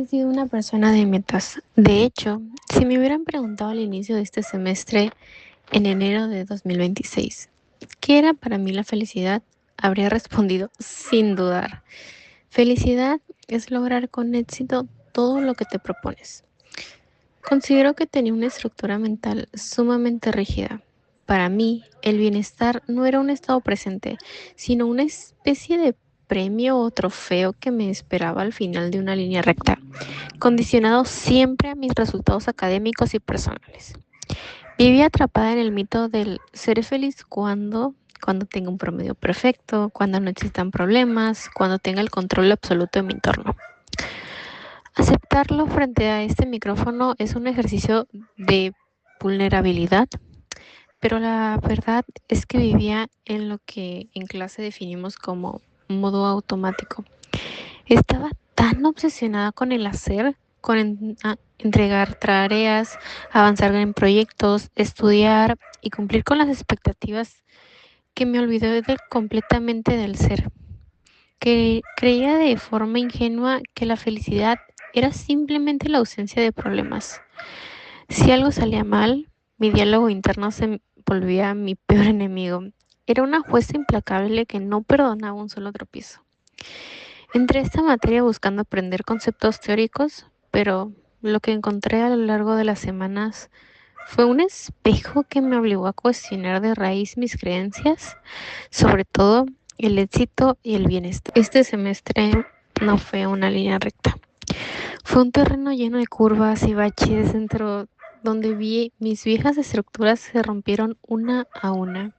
He sido una persona de metas. De hecho, si me hubieran preguntado al inicio de este semestre, en enero de 2026, ¿qué era para mí la felicidad? Habría respondido sin dudar. Felicidad es lograr con éxito todo lo que te propones. Considero que tenía una estructura mental sumamente rígida. Para mí, el bienestar no era un estado presente, sino una especie de premio o trofeo que me esperaba al final de una línea recta, condicionado siempre a mis resultados académicos y personales. Vivía atrapada en el mito del seré feliz cuando tenga un promedio perfecto, cuando no existan problemas, cuando tenga el control absoluto de mi entorno. Aceptarlo frente a este micrófono es un ejercicio de vulnerabilidad, pero la verdad es que vivía en lo que en clase definimos como modo automático. Estaba tan obsesionada con el hacer, entregar tareas, avanzar en proyectos, estudiar y cumplir con las expectativas que me olvidé completamente del ser, que creía de forma ingenua que la felicidad era simplemente la ausencia de problemas. Si algo salía mal, mi diálogo interno se volvía mi peor enemigo. Era una jueza implacable que no perdonaba un solo tropiezo. Entré a esta materia buscando aprender conceptos teóricos, pero lo que encontré a lo largo de las semanas fue un espejo que me obligó a cuestionar de raíz mis creencias, sobre todo el éxito y el bienestar. Este semestre no fue una línea recta. Fue un terreno lleno de curvas y baches dentro donde vi mis viejas estructuras se rompieron una a una.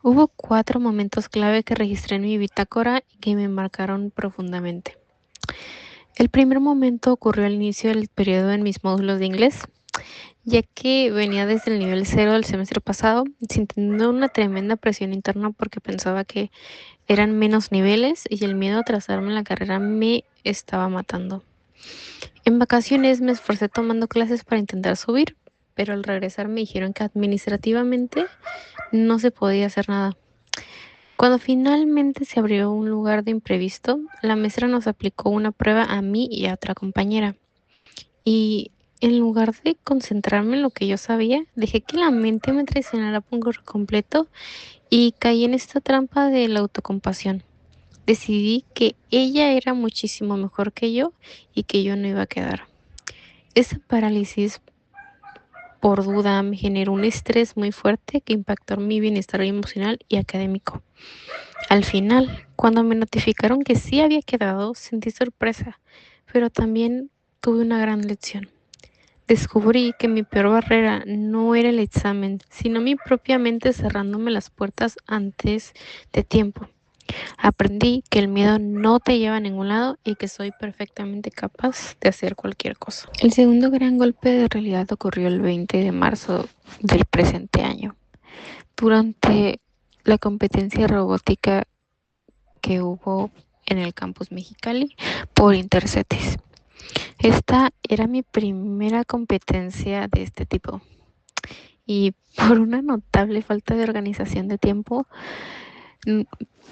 Hubo 4 momentos clave que registré en mi bitácora y que me marcaron profundamente. El primer momento ocurrió al inicio del periodo en mis módulos de inglés, ya que venía desde el nivel cero del semestre pasado, sintiendo una tremenda presión interna porque pensaba que eran menos niveles y el miedo a atrasarme en la carrera me estaba matando. En vacaciones me esforcé tomando clases para intentar subir, pero al regresar me dijeron que administrativamente no se podía hacer nada. Cuando finalmente se abrió un lugar de imprevisto, la maestra nos aplicó una prueba a mí y a otra compañera. Y en lugar de concentrarme en lo que yo sabía, dejé que la mente me traicionara por completo y caí en esta trampa de la autocompasión. Decidí que ella era muchísimo mejor que yo y que yo no iba a quedar. Esa parálisis por duda me generó un estrés muy fuerte que impactó mi bienestar emocional y académico. Al final, cuando me notificaron que sí había quedado, sentí sorpresa, pero también tuve una gran lección. Descubrí que mi peor barrera no era el examen, sino mi propia mente cerrándome las puertas antes de tiempo. Aprendí que el miedo no te lleva a ningún lado y que soy perfectamente capaz de hacer cualquier cosa. El segundo gran golpe de realidad ocurrió el 20 de marzo del presente año, durante la competencia robótica que hubo en el campus Mexicali por Intercetes. Esta era mi primera competencia de este tipo y por una notable falta de organización de tiempo, mm,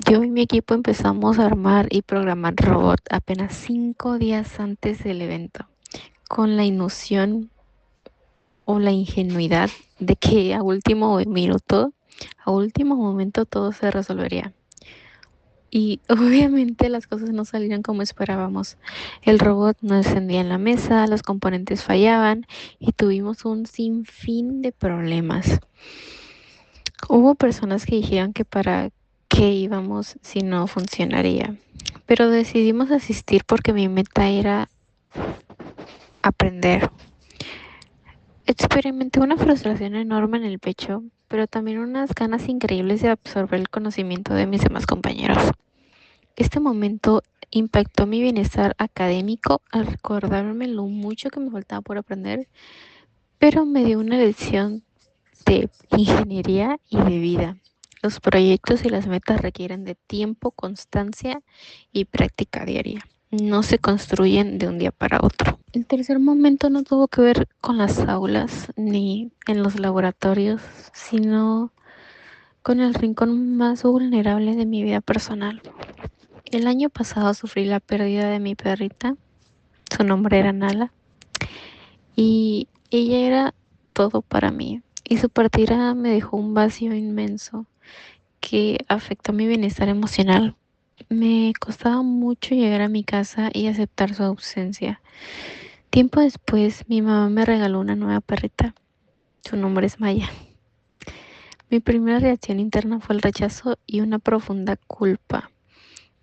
yo y mi equipo empezamos a armar y programar robot apenas 5 días antes del evento, con la ilusión o la ingenuidad de que a último minuto, a último momento todo se resolvería. Y obviamente las cosas no salieron como esperábamos. El robot no encendía en la mesa, los componentes fallaban y tuvimos un sinfín de problemas. Hubo personas que dijeron que para qué íbamos si no funcionaría, pero decidimos asistir porque mi meta era aprender. Experimenté una frustración enorme en el pecho, pero también unas ganas increíbles de absorber el conocimiento de mis demás compañeros. Este momento impactó mi bienestar académico al recordarme lo mucho que me faltaba por aprender, pero me dio una lección de ingeniería y de vida. Los proyectos y las metas requieren de tiempo, constancia y práctica diaria. No se construyen de un día para otro. El tercer momento no tuvo que ver con las aulas ni en los laboratorios, sino con el rincón más vulnerable de mi vida personal. El año pasado sufrí la pérdida de mi perrita Su nombre era Nala y ella era todo para mí. Y su partida me dejó un vacío inmenso que afectó mi bienestar emocional. Me costaba mucho llegar a mi casa y aceptar su ausencia. Tiempo después, mi mamá me regaló una nueva perrita. Su nombre es Maya. Mi primera reacción interna fue el rechazo y una profunda culpa,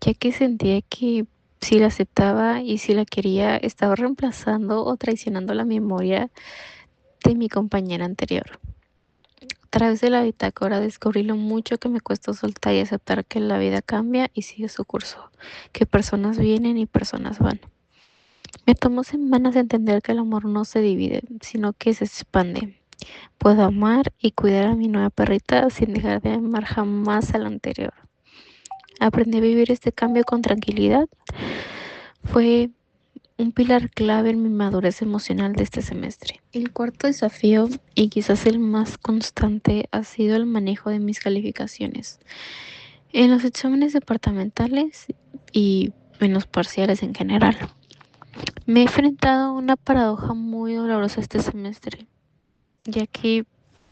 ya que sentía que si la aceptaba y si la quería, estaba reemplazando o traicionando la memoria de mi compañera anterior. A través de la bitácora descubrí lo mucho que me cuesta soltar y aceptar que la vida cambia y sigue su curso, que personas vienen y personas van. Me tomó semanas entender que el amor no se divide, sino que se expande. Puedo amar y cuidar a mi nueva perrita sin dejar de amar jamás a la anterior. Aprendí a vivir este cambio con tranquilidad. Fue un pilar clave en mi madurez emocional de este semestre. El cuarto desafío, y quizás el más constante, ha sido el manejo de mis calificaciones. En los exámenes departamentales y en los parciales en general. Me he enfrentado a una paradoja muy dolorosa este semestre, ya que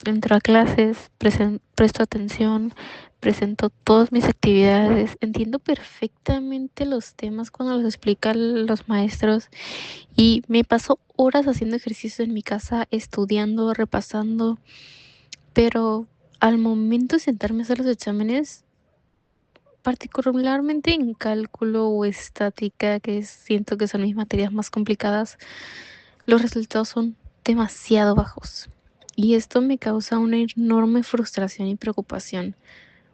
entro a clases, presto atención, presento todas mis actividades, entiendo perfectamente los temas cuando los explican los maestros y me paso horas haciendo ejercicio en mi casa, estudiando, repasando, pero al momento de sentarme a hacer los exámenes, particularmente en cálculo o estática, que siento que son mis materias más complicadas, los resultados son demasiado bajos. Y esto me causa una enorme frustración y preocupación,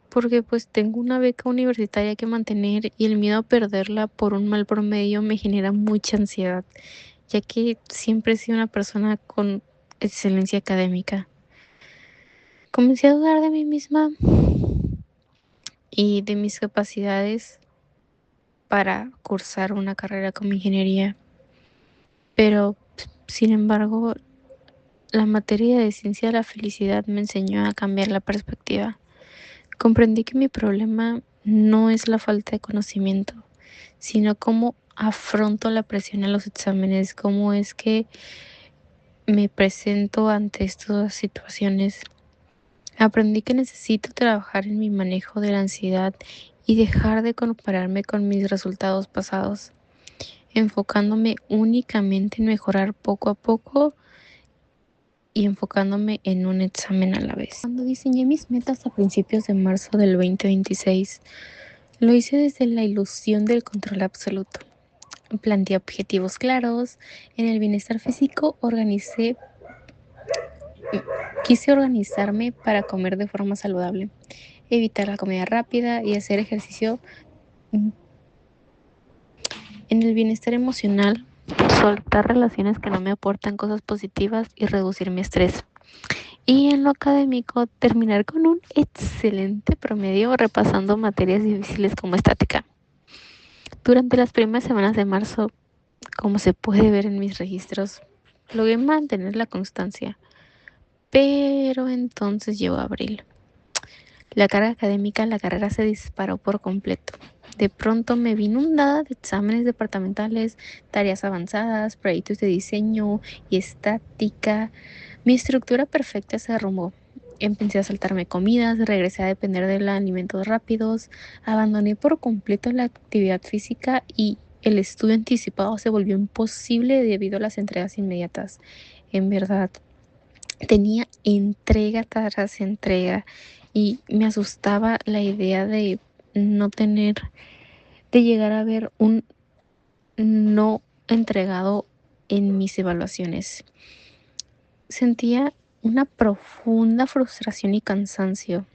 porque pues tengo una beca universitaria que mantener y el miedo a perderla por un mal promedio me genera mucha ansiedad, ya que siempre he sido una persona con excelencia académica. Comencé a dudar de mí misma y de mis capacidades para cursar una carrera como ingeniería, pero sin embargo, la materia de ciencia de la felicidad me enseñó a cambiar la perspectiva. Comprendí que mi problema no es la falta de conocimiento, sino cómo afronto la presión en los exámenes, cómo es que me presento ante estas situaciones. Aprendí que necesito trabajar en mi manejo de la ansiedad y dejar de compararme con mis resultados pasados, enfocándome únicamente en mejorar poco a poco y enfocándome en un examen a la vez. Cuando diseñé mis metas a principios de marzo del 2026, lo hice desde la ilusión del control absoluto. Planteé objetivos claros. En el bienestar físico quise organizarme para comer de forma saludable, evitar la comida rápida y hacer ejercicio. En el bienestar emocional, soltar relaciones que no me aportan cosas positivas y reducir mi estrés. Y en lo académico, terminar con un excelente promedio repasando materias difíciles como estática. Durante las primeras semanas de marzo, como se puede ver en mis registros, logré mantener la constancia, pero entonces llegó abril. La carga académica en la carrera se disparó por completo. De pronto me vi inundada de exámenes departamentales, tareas avanzadas, proyectos de diseño y estática. Mi estructura perfecta se derrumbó. Empecé a saltarme comidas, regresé a depender de los alimentos rápidos, abandoné por completo la actividad física y el estudio anticipado se volvió imposible debido a las entregas inmediatas. En verdad, tenía entrega tras entrega y me asustaba la idea de no tener, de llegar a ver un no entregado en mis evaluaciones. Sentía una profunda frustración y cansancio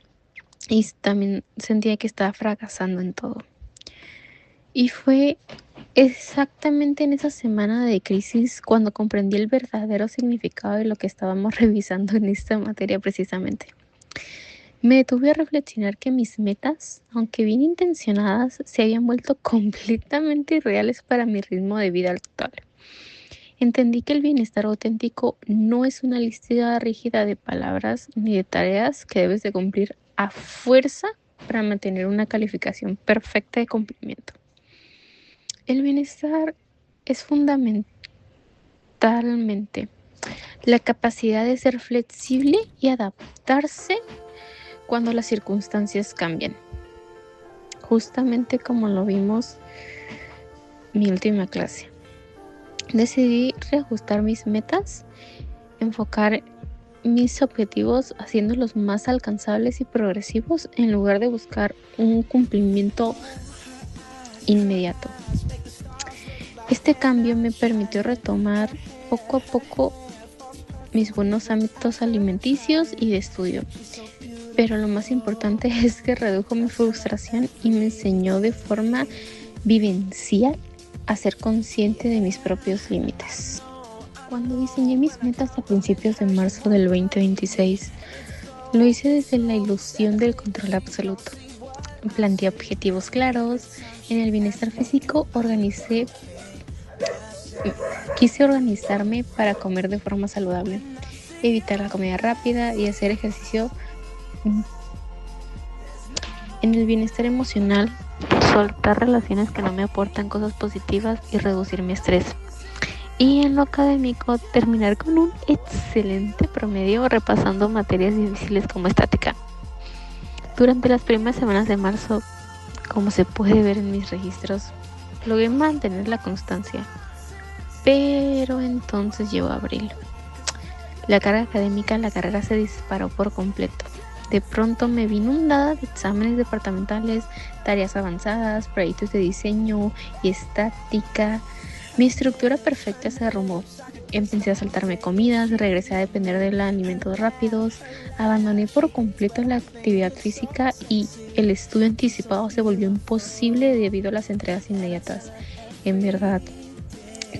y también sentía que estaba fracasando en todo. Y fue exactamente en esa semana de crisis cuando comprendí el verdadero significado de lo que estábamos revisando en esta materia precisamente. Me detuve a reflexionar que mis metas, aunque bien intencionadas, se habían vuelto completamente irreales para mi ritmo de vida actual. Entendí que el bienestar auténtico no es una lista rígida de palabras ni de tareas que debes de cumplir a fuerza para mantener una calificación perfecta de cumplimiento. El bienestar es fundamentalmente la capacidad de ser flexible y adaptarse cuando las circunstancias cambian. Justamente como lo vimos en mi última clase. Decidí reajustar mis metas, enfocar mis objetivos haciéndolos más alcanzables y progresivos en lugar de buscar un cumplimiento inmediato. Este cambio me permitió retomar poco a poco mis buenos hábitos alimenticios y de estudio. Pero lo más importante es que redujo mi frustración y me enseñó de forma vivencial a ser consciente de mis propios límites. Cuando diseñé mis metas a principios de marzo del 2026, lo hice desde la ilusión del control absoluto. Planteé objetivos claros. En el bienestar físico quise organizarme para comer de forma saludable, evitar la comida rápida y hacer ejercicio. En el bienestar emocional, soltar relaciones que no me aportan cosas positivas y reducir mi estrés. Y en lo académico, terminar con un excelente promedio repasando materias difíciles como estática. Durante las primeras semanas de marzo, como se puede ver en mis registros, logré mantener la constancia. Pero entonces llegó abril. La carga académica en la carrera se disparó por completo. De pronto me vi inundada de exámenes departamentales, tareas avanzadas, proyectos de diseño y estática. Mi estructura perfecta se derrumbó. Empecé a saltarme comidas, regresé a depender de alimentos rápidos, abandoné por completo la actividad física y el estudio anticipado se volvió imposible debido a las entregas inmediatas. En verdad,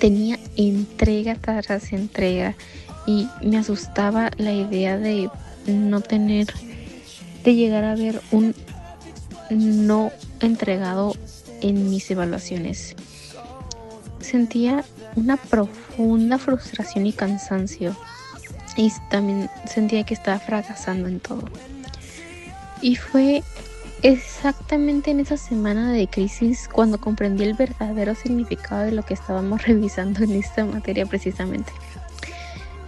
tenía entrega tras entrega y me asustaba la idea de llegar a ver un no entregado en mis evaluaciones. Sentía una profunda frustración y cansancio y también sentía que estaba fracasando en todo. Y fue exactamente en esa semana de crisis cuando comprendí el verdadero significado de lo que estábamos revisando en esta materia precisamente.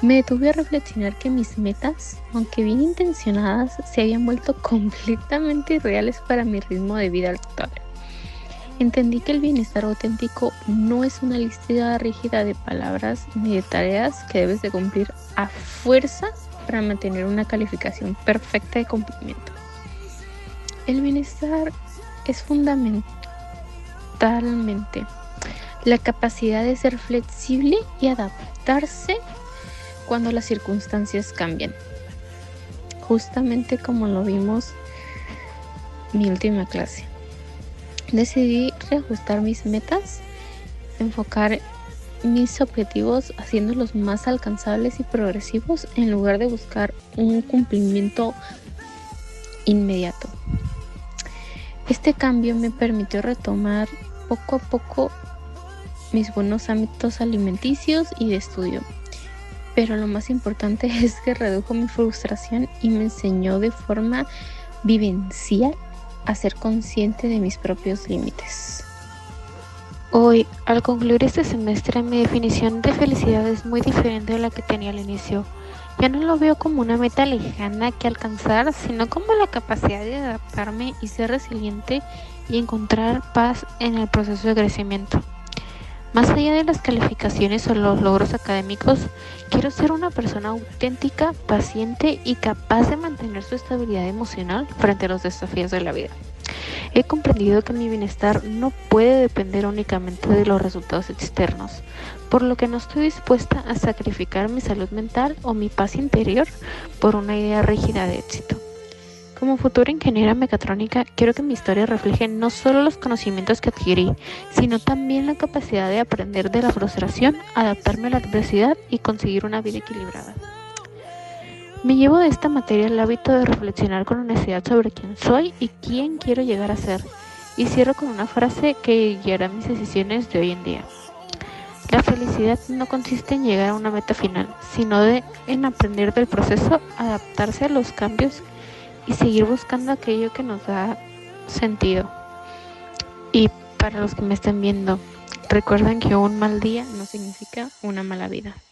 Me detuve a reflexionar que mis metas, aunque bien intencionadas, se habían vuelto completamente irreales para mi ritmo de vida actual. Entendí que el bienestar auténtico no es una lista rígida de palabras ni de tareas que debes de cumplir a fuerza para mantener una calificación perfecta de cumplimiento. El bienestar es fundamentalmente la capacidad de ser flexible y adaptarse cuando las circunstancias cambian. Justamente como lo vimos en mi última clase. Decidí reajustar mis metas, enfocar mis objetivos haciéndolos más alcanzables y progresivos en lugar de buscar un cumplimiento inmediato. Este cambio me permitió retomar poco a poco mis buenos hábitos alimenticios y de estudio. Pero lo más importante es que redujo mi frustración y me enseñó de forma vivencial a ser consciente de mis propios límites. Hoy, al concluir este semestre, mi definición de felicidad es muy diferente de la que tenía al inicio. Ya no lo veo como una meta lejana que alcanzar, sino como la capacidad de adaptarme y ser resiliente y encontrar paz en el proceso de crecimiento. Más allá de las calificaciones o los logros académicos, quiero ser una persona auténtica, paciente y capaz de mantener su estabilidad emocional frente a los desafíos de la vida. He comprendido que mi bienestar no puede depender únicamente de los resultados externos, por lo que no estoy dispuesta a sacrificar mi salud mental o mi paz interior por una idea rígida de éxito. Como futura ingeniera mecatrónica, quiero que mi historia refleje no solo los conocimientos que adquirí, sino también la capacidad de aprender de la frustración, adaptarme a la adversidad y conseguir una vida equilibrada. Me llevo de esta materia el hábito de reflexionar con honestidad sobre quién soy y quién quiero llegar a ser. Y cierro con una frase que guiará mis decisiones de hoy en día. La felicidad no consiste en llegar a una meta final, sino en aprender del proceso, adaptarse a los cambios y seguir buscando aquello que nos da sentido. Y para los que me estén viendo, Recuerden que un mal día no significa una mala vida.